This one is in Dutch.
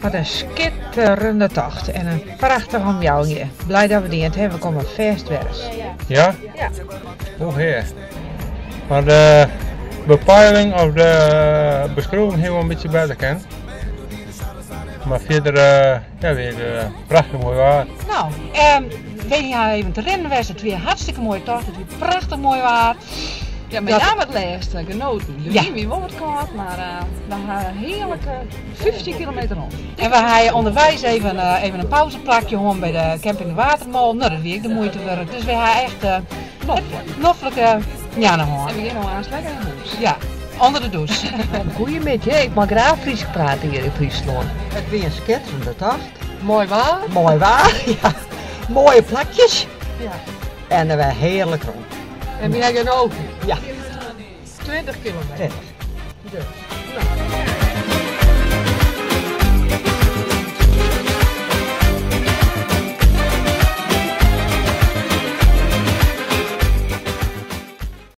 Wat een schitterende tocht en een prachtig omjouwing. Blij dat we die in het hebben, we komen vast. Ja? Ja. Hoe heer. Maar de bepeiling of de beschrijving hebben we een beetje beter kennen. Maar verder, ja, weer prachtig mooi waar. Nou, weet je even te rennen was het weer hartstikke mooi tocht, het weer prachtig mooi waar. Ja, met name het laatste genoten. Je Ja. weet niet wat het kost, maar we gaan heerlijke 50 kilometer rond. En we hebben onderwijs even een pauzeplakje gewoon bij de camping de Watermolen. Nou, dat weet ik de moeite waard. Dus we hebben echt noffelijke En we gaan nog aan lekker in huis. ja, onder de douche. Goedemiddag, ik mag graag Fries praten hier in Friesland. Het weer een schitterende tocht. Mooi waar? Mooi waar, ja. Mooie plakjes. Ja. En er was heerlijk rond. En we hebben ook Ja. 20 kilometer. 20. Dus, nou.